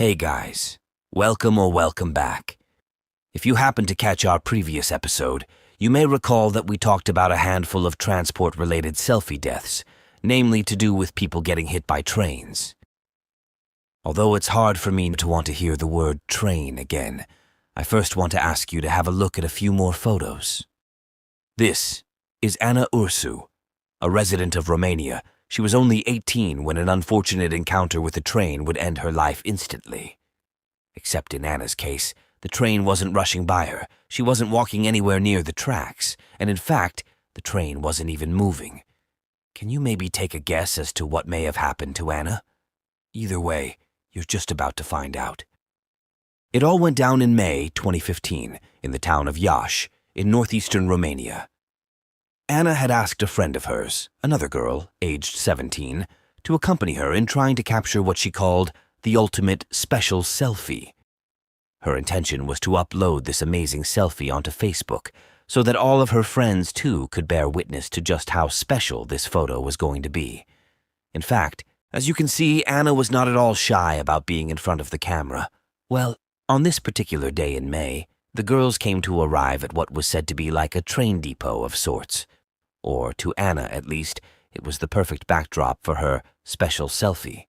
Hey guys, welcome back. If you happened to catch our previous episode, you may recall that we talked about a handful of transport-related selfie deaths, namely to do with people getting hit by trains. Although it's hard for me to want to hear the word train again, I first want to ask you to have a look at a few more photos. This is Anna Ursu, a resident of Romania. She was only 18 when an unfortunate encounter with a train would end her life instantly. Except in Anna's case, the train wasn't rushing by her, she wasn't walking anywhere near the tracks, and in fact, the train wasn't even moving. Can you maybe take a guess as to what may have happened to Anna? Either way, you're just about to find out. It all went down in May 2015 in the town of Iași, in northeastern Romania. Anna had asked a friend of hers, another girl, aged 17, to accompany her in trying to capture what she called the ultimate special selfie. Her intention was to upload this amazing selfie onto Facebook so that all of her friends too could bear witness to just how special this photo was going to be. In fact, as you can see, Anna was not at all shy about being in front of the camera. Well, on this particular day in May, the girls came to arrive at what was said to be like a train depot of sorts. Or, to Anna at least, it was the perfect backdrop for her special selfie.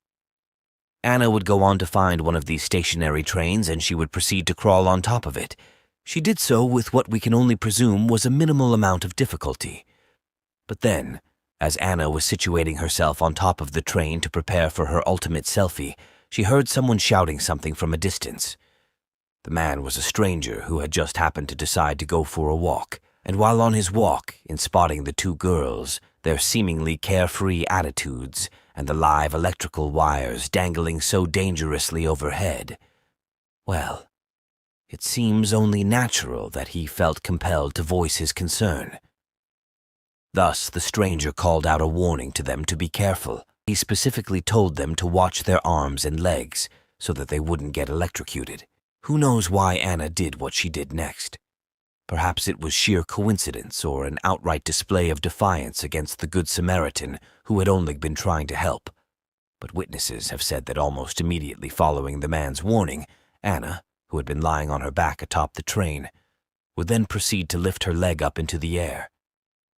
Anna would go on to find one of these stationary trains and she would proceed to crawl on top of it. She did so with what we can only presume was a minimal amount of difficulty. But then, as Anna was situating herself on top of the train to prepare for her ultimate selfie, she heard someone shouting something from a distance. The man was a stranger who had just happened to decide to go for a walk. And while on his walk, in spotting the two girls, their seemingly carefree attitudes, and the live electrical wires dangling so dangerously overhead, well, it seems only natural that he felt compelled to voice his concern. Thus, the stranger called out a warning to them to be careful. He specifically told them to watch their arms and legs so that they wouldn't get electrocuted. Who knows why Anna did what she did next? Perhaps it was sheer coincidence or an outright display of defiance against the Good Samaritan who had only been trying to help. But witnesses have said that almost immediately following the man's warning, Anna, who had been lying on her back atop the train, would then proceed to lift her leg up into the air.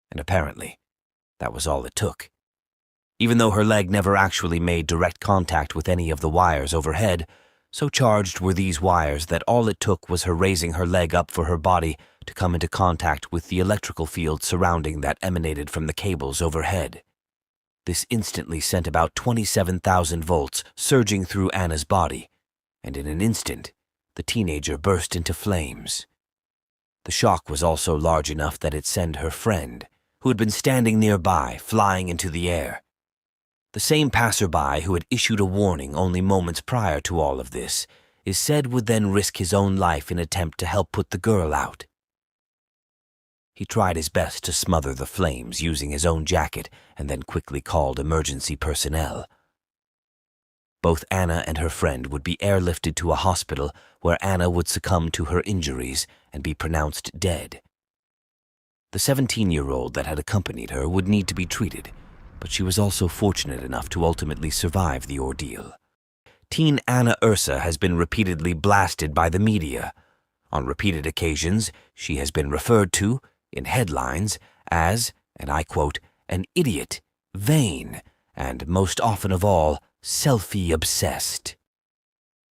And apparently, that was all it took. Even though her leg never actually made direct contact with any of the wires overhead, so charged were these wires that all it took was her raising her leg up for her body to come into contact with the electrical field surrounding that emanated from the cables overhead. This instantly sent about 27,000 volts surging through Anna's body, and in an instant, the teenager burst into flames. The shock was also large enough that it sent her friend, who had been standing nearby, flying into the air. The same passerby who had issued a warning only moments prior to all of this is said would then risk his own life in an attempt to help put the girl out. He tried his best to smother the flames using his own jacket and then quickly called emergency personnel. Both Anna and her friend would be airlifted to a hospital where Anna would succumb to her injuries and be pronounced dead. The 17-year-old that had accompanied her would need to be treated, but she was also fortunate enough to ultimately survive the ordeal. Teen Anna Ursu has been repeatedly blasted by the media. On repeated occasions, she has been referred to, in headlines, as, and I quote, an idiot, vain, and most often of all, selfie-obsessed.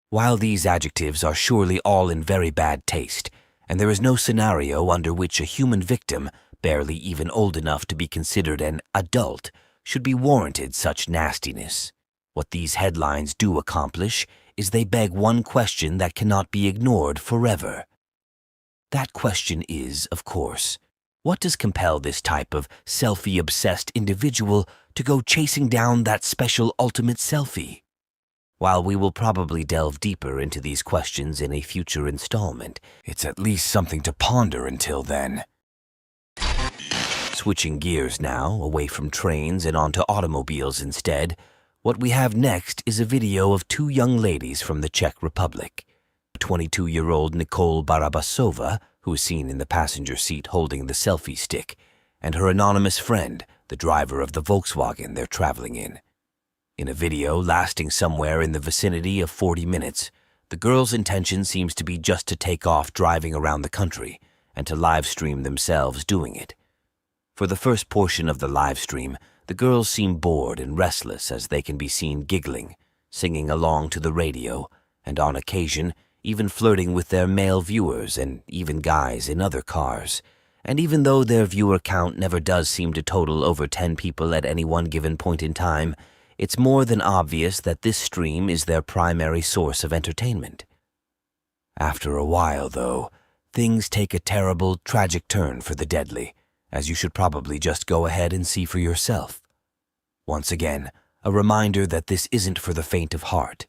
While these adjectives are surely all in very bad taste, and there is no scenario under which a human victim, barely even old enough to be considered an adult, should be warranted such nastiness, what these headlines do accomplish is they beg one question that cannot be ignored forever. That question is, of course, what does compel this type of selfie-obsessed individual to go chasing down that special ultimate selfie? While we will probably delve deeper into these questions in a future installment, it's at least something to ponder until then. Switching gears now, away from trains and onto automobiles instead, what we have next is a video of two young ladies from the Czech Republic. 22-year-old Nikol Barabasova, who is seen in the passenger seat holding the selfie stick, and her anonymous friend, the driver of the Volkswagen they're traveling in. In a video lasting somewhere in the vicinity of 40 minutes, The girls' intention seems to be just to take off driving around the country and to live stream themselves doing it. For the first portion of the live stream, the girls seem bored and restless as they can be seen giggling, singing along to the radio, and on occasion, even flirting with their male viewers and even guys in other cars. And even though their viewer count never does seem to total over 10 people at any one given point in time, it's more than obvious that this stream is their primary source of entertainment. After a while, though, things take a terrible, tragic turn for the deadly, as you should probably just go ahead and see for yourself. Once again, a reminder that this isn't for the faint of heart.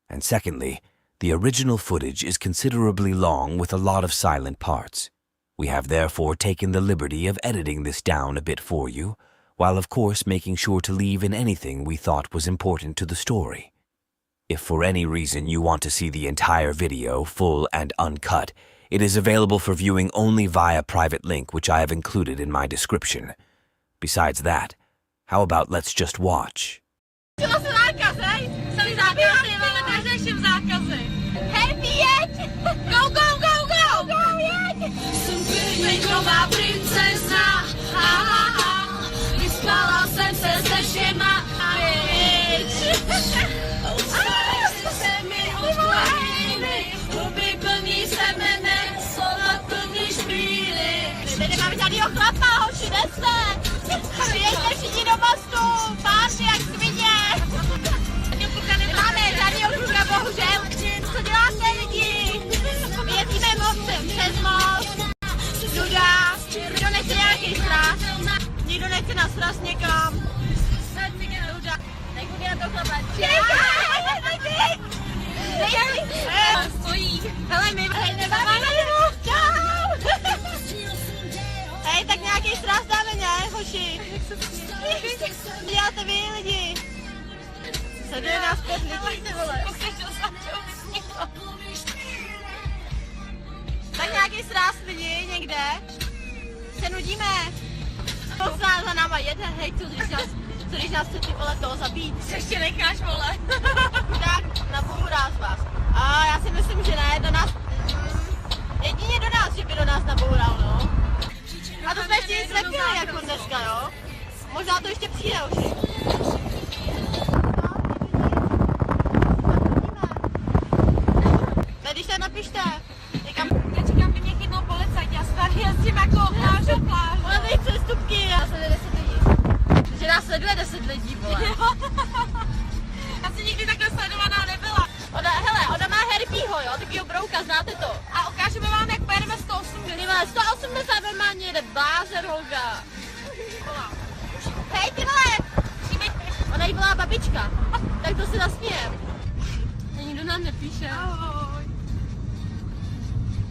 And secondly, the original footage is considerably long with a lot of silent parts. We have therefore taken the liberty of editing this down a bit for you, while of course making sure to leave in anything we thought was important to the story. If for any reason you want to see the entire video, full and uncut, it is available for viewing only via private link which I have included in my description. Besides that, how about let's just watch? Go, go, go, go! Jsem klidníková princezna, ha, ha, ha. Vyspala jsem se se všema, bitch. Se mi odklonili, huby plní semene, slova plní špíly. My nemáme žádnýho chlapa, hoši, neste! Přijeďte všichni do mostu, párty jak svině! Nemáme žádnýho kluka, bohužel. Co děláte, lidi? Jezdíme mostem přes most. Nuda. Nikdo nechce nějaký strach. Nikdo nechce nasrat někam. Nuda. Nechci na to chlapa. Stojí. Hele, my nemáme nebo. Čau. Hej, tak nějaký strach dáme, ne, hoši? Děláte vy, lidi. Sleduje nás 5 lidí, vole. Tak nějaký sráz lidi někde. Se nudíme. Posná za náma jede, hej, co když nás chce ty vole toho zabít. Ještě necháš, vole. Tak, nabouráš vás. A já si myslím, že ne, do nás... Jedině do nás, že by do nás naboural, no. A to jsme ještě nic nepili jako dneska, jo. Možná to ještě přijde už. Když se napište. Já čekám, by mě chytnou policajt, já se tady jezdím jako pláž. Levej přestupky. Já sleduje 10 lidí. Že nás sleduje 10 lidí, vole. Já si nikdy takhle sledovaná nebyla. Ona má Herwigho, jo, takovýho brouka, znáte to. A ukážeme vám, jak pojedeme 180. 180 normálně jede blázen, holka. Hej, ty vole. Ona jí byla babička. Tak to si zasmějem. Nikdo nám nepíše.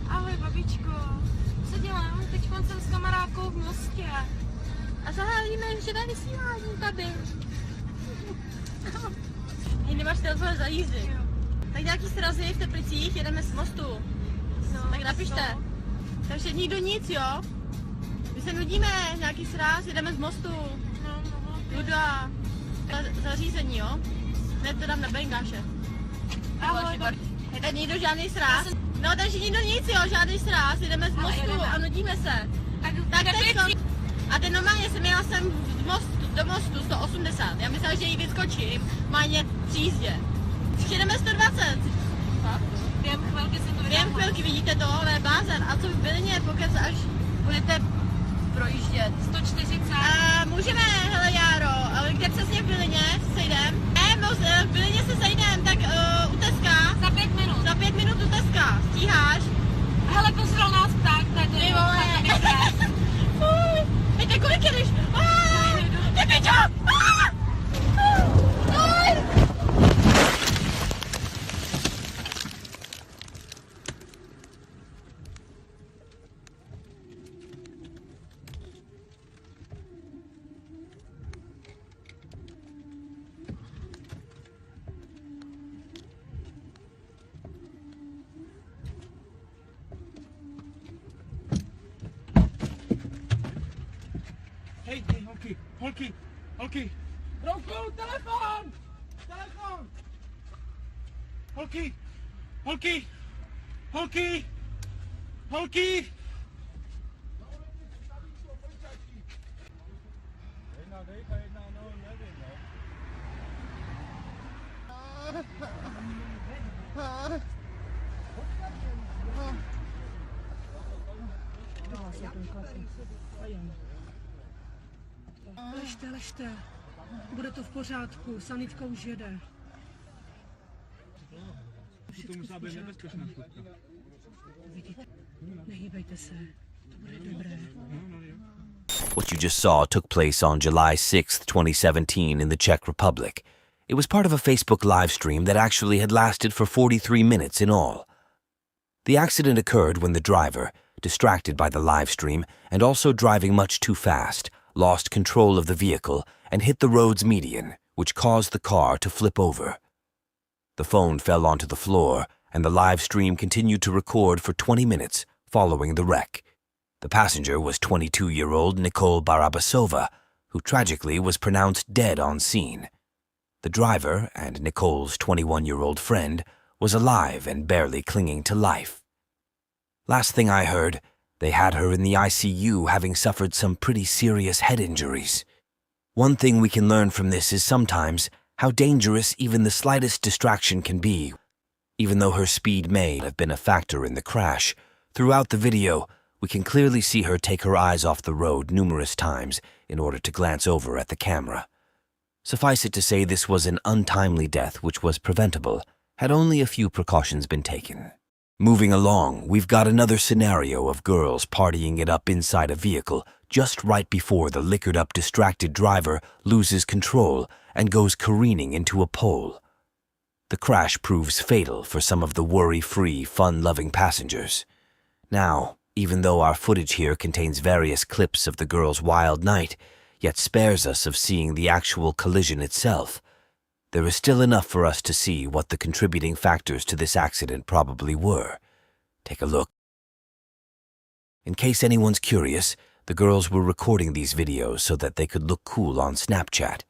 Ahoj, babičko. Co dělám? Teď jsem s kamarádkou v mostě. A zahájíme živé vysílání tady. Nemáš telefon za jízdy. Tak nějaký srazy v Teplicích, jedeme z mostu. No, tak napište. Takže nikdo nic, jo? My se nudíme, nějaký sraz, jedeme z mostu. Nuda. Zařízení, jo? Hned to dám na bengáše. Ahoj, tak nikdo žádný sraz. No, takže nikdo nic, jo, žádný sraz, jedeme z mostu a nudíme se. Tak teď a teď normálně jsem jela sem do mostu 180, já myslela, že jí vyskočím, máně při jízdě. Jedeme 120. Během chvilky vidíte to, ale blázen. A co v Bylině, pokud až budete projíždět? 140. Můžeme, hele Járo, ale kde přesně v Bylině sejdem? V Bylině se sejdem, tak u Teska. Za 5 minut. Za 5 minut u Teska. Stíháš? Hele, pozval nás pták, tady. Ty vole. Víte, kolik jedeš? Ty pičo! Hej, holky, Roku, telefon! Holky, Holky! Holky! Holky! Ležte, ležte. Bude to v pořádku, sanitka už jede. To musela být nebezpečná fotka. Vidíte? Nehýbejte se, to bude dobré. What you just saw took place on July 6th, 2017 in the Czech Republic. It was part of a Facebook live stream that actually had lasted for 43 minutes in all. The accident occurred when the driver, distracted by the live stream and also driving much too fast, lost control of the vehicle and hit the road's median, which caused the car to flip over. The phone fell onto the floor, and the live stream continued to record for 20 minutes following the wreck. The passenger was 22-year-old Nikol Barabasova, who tragically was pronounced dead on scene. The driver and Nicole's 21-year-old friend was alive and barely clinging to life. Last thing I heard, they had her in the ICU having suffered some pretty serious head injuries. One thing we can learn from this is sometimes how dangerous even the slightest distraction can be. Even though her speed may have been a factor in the crash, throughout the video, we can clearly see her take her eyes off the road numerous times in order to glance over at the camera. Suffice it to say this was an untimely death which was preventable, had only a few precautions been taken. Moving along, we've got another scenario of girls partying it up inside a vehicle just right before the liquored-up distracted driver loses control and goes careening into a pole. The crash proves fatal for some of the worry-free, fun-loving passengers. Now, even though our footage here contains various clips of the girl's wild night, yet spares us of seeing the actual collision itself, there is still enough for us to see what the contributing factors to this accident probably were. Take a look. In case anyone's curious, the girls were recording these videos so that they could look cool on Snapchat.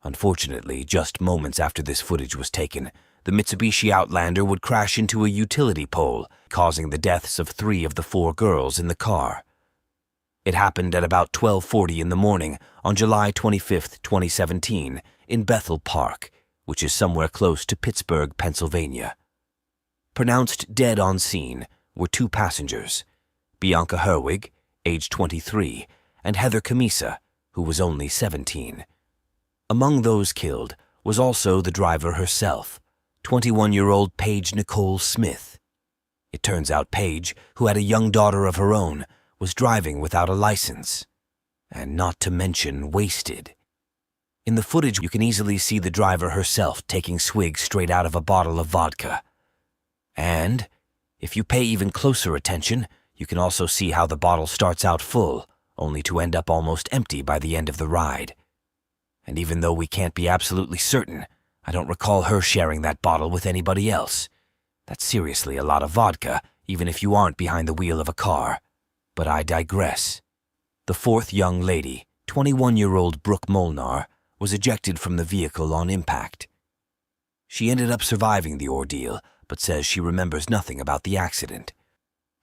Unfortunately, just moments after this footage was taken, the Mitsubishi Outlander would crash into a utility pole, causing the deaths of 3 of the 4 girls in the car. It happened at about 12:40 in the morning on July 25, 2017, in Bethel Park, which is somewhere close to Pittsburgh, Pennsylvania. Pronounced dead on scene were 2 passengers, Bianca Herwig, age 23, and Heather Camisa, who was only 17. Among those killed was also the driver herself, 21-year-old Paige Nicole Smith. It turns out Paige, who had a young daughter of her own, was driving without a license, and not to mention wasted. In the footage, you can easily see the driver herself taking swigs straight out of a bottle of vodka. And, if you pay even closer attention, you can also see how the bottle starts out full, only to end up almost empty by the end of the ride. And even though we can't be absolutely certain, I don't recall her sharing that bottle with anybody else. That's seriously a lot of vodka, even if you aren't behind the wheel of a car. But I digress. The 4th young lady, 21-year-old Brooke Molnar, was ejected from the vehicle on impact. She ended up surviving the ordeal, but says she remembers nothing about the accident.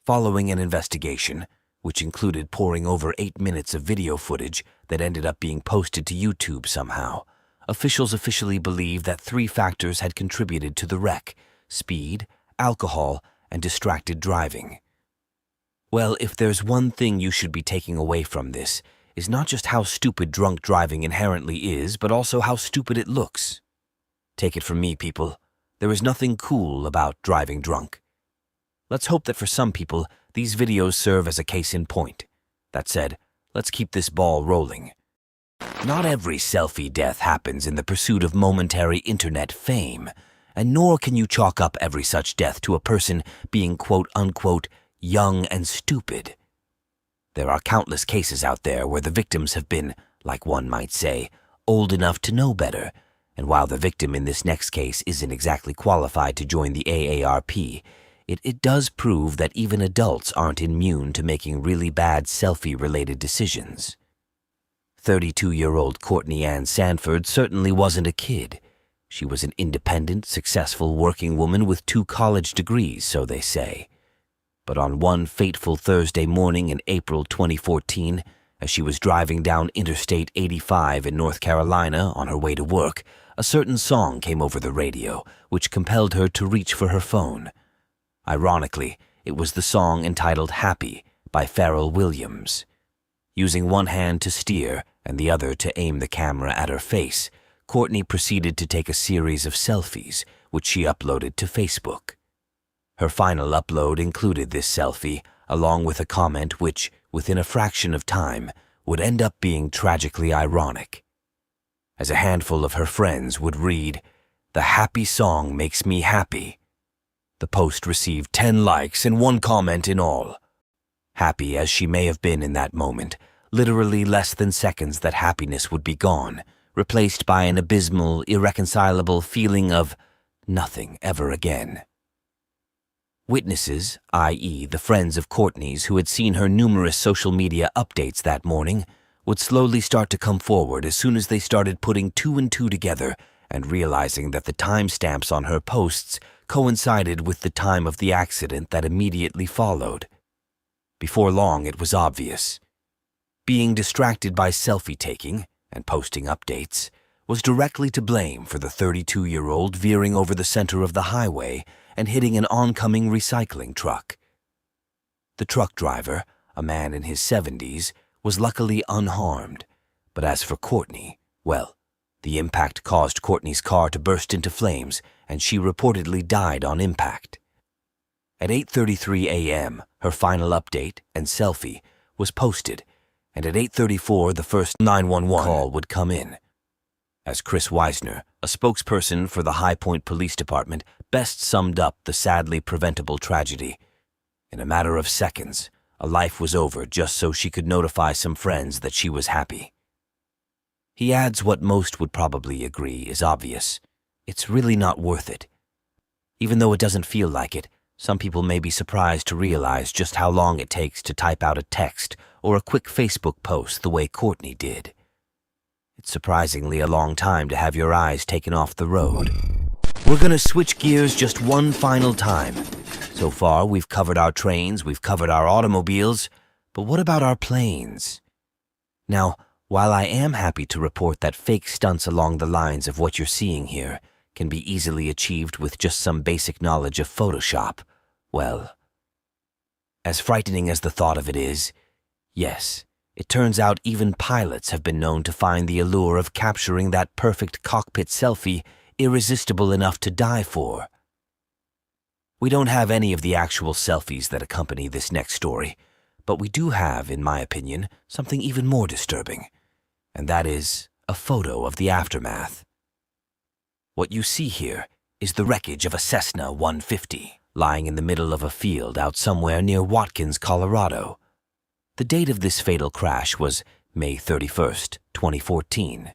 Following an investigation, which included poring over 8 minutes of video footage that ended up being posted to YouTube somehow, officials officially believe that 3 factors had contributed to the wreck: speed, alcohol, and distracted driving. Well, if there's one thing you should be taking away from this, is not just how stupid drunk driving inherently is, but also how stupid it looks. Take it from me, people. There is nothing cool about driving drunk. Let's hope that for some people, these videos serve as a case in point. That said, let's keep this ball rolling. Not every selfie death happens in the pursuit of momentary internet fame, and nor can you chalk up every such death to a person being quote-unquote young and stupid. There are countless cases out there where the victims have been, like one might say, old enough to know better, and while the victim in this next case isn't exactly qualified to join the AARP, it does prove that even adults aren't immune to making really bad selfie-related decisions. 32-year-old Courtney Ann Sanford certainly wasn't a kid. She was an independent, successful working woman with 2 college degrees, so they say. But on one fateful Thursday morning in April 2014, as she was driving down Interstate 85 in North Carolina on her way to work, a certain song came over the radio, which compelled her to reach for her phone. Ironically, it was the song entitled Happy by Pharrell Williams. Using one hand to steer and the other to aim the camera at her face, Courtney proceeded to take a series of selfies, which she uploaded to Facebook. Her final upload included this selfie, along with a comment which, within a fraction of time, would end up being tragically ironic. As a handful of her friends would read, "The happy song makes me happy." The post received 10 likes and 1 comment in all. Happy as she may have been in that moment, literally less than seconds that happiness would be gone, replaced by an abysmal, irreconcilable feeling of nothing ever again. Witnesses, i.e. the friends of Courtney's who had seen her numerous social media updates that morning, would slowly start to come forward as soon as they started putting 2 and 2 together and realizing that the timestamps on her posts coincided with the time of the accident that immediately followed. Before long, it was obvious. Being distracted by selfie-taking and posting updates was directly to blame for the 32-year-old veering over the center of the highway and hitting an oncoming recycling truck. The truck driver, a man in his 70s, was luckily unharmed, but as for Courtney, well, the impact caused Courtney's car to burst into flames, and she reportedly died on impact. At 8:33 a.m., her final update and selfie was posted, and at 8:34 the first 911 call would come in. As Chris Weisner, a spokesperson for the High Point Police Department, best summed up the sadly preventable tragedy. In a matter of seconds, a life was over just so she could notify some friends that she was happy. He adds what most would probably agree is obvious. It's really not worth it. Even though it doesn't feel like it, some people may be surprised to realize just how long it takes to type out a text or a quick Facebook post the way Courtney did. It's surprisingly a long time to have your eyes taken off the road. We're gonna switch gears just one final time. So far, we've covered our trains, we've covered our automobiles, but what about our planes? Now, while I am happy to report that fake stunts along the lines of what you're seeing here can be easily achieved with just some basic knowledge of Photoshop, well, as frightening as the thought of it is, yes, it turns out even pilots have been known to find the allure of capturing that perfect cockpit selfie irresistible enough to die for. We don't have any of the actual selfies that accompany this next story, but we do have, in my opinion, something even more disturbing, and that is a photo of the aftermath. What you see here is the wreckage of a Cessna 150 lying in the middle of a field out somewhere near Watkins, Colorado. The date of this fatal crash was May 31st, 2014.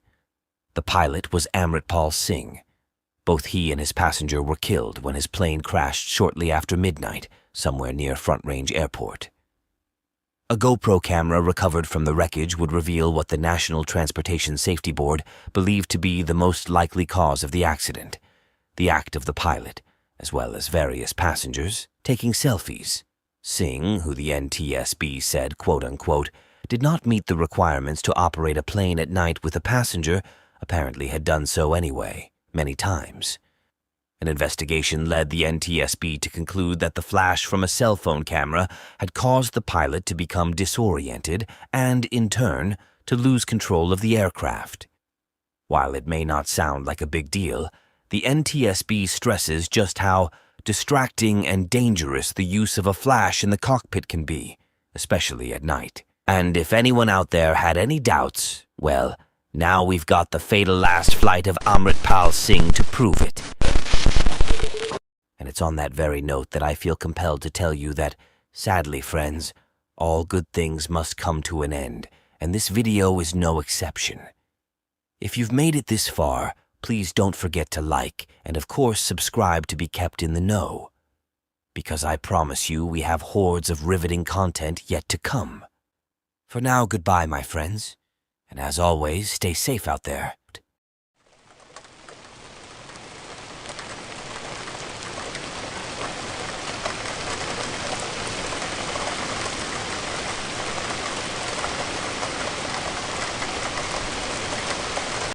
The pilot was Amritpal Singh. Both he and his passenger were killed when his plane crashed shortly after midnight, somewhere near Front Range Airport. A GoPro camera recovered from the wreckage would reveal what the National Transportation Safety Board believed to be the most likely cause of the accident: the act of the pilot, as well as various passengers, taking selfies. Singh, who the NTSB said, quote-unquote, did not meet the requirements to operate a plane at night with a passenger, apparently had done so anyway, many times. An investigation led the NTSB to conclude that the flash from a cell phone camera had caused the pilot to become disoriented and, in turn, to lose control of the aircraft. While it may not sound like a big deal, the NTSB stresses just how distracting and dangerous the use of a flash in the cockpit can be, especially at night. And if anyone out there had any doubts, well, now we've got the fatal last flight of Amritpal Singh to prove it. And it's on that very note that I feel compelled to tell you that, sadly, friends, all good things must come to an end, and this video is no exception. If you've made it this far, please don't forget to like and, of course, subscribe to be kept in the know. Because I promise you we have hordes of riveting content yet to come. For now, goodbye, my friends. And as always, stay safe out there.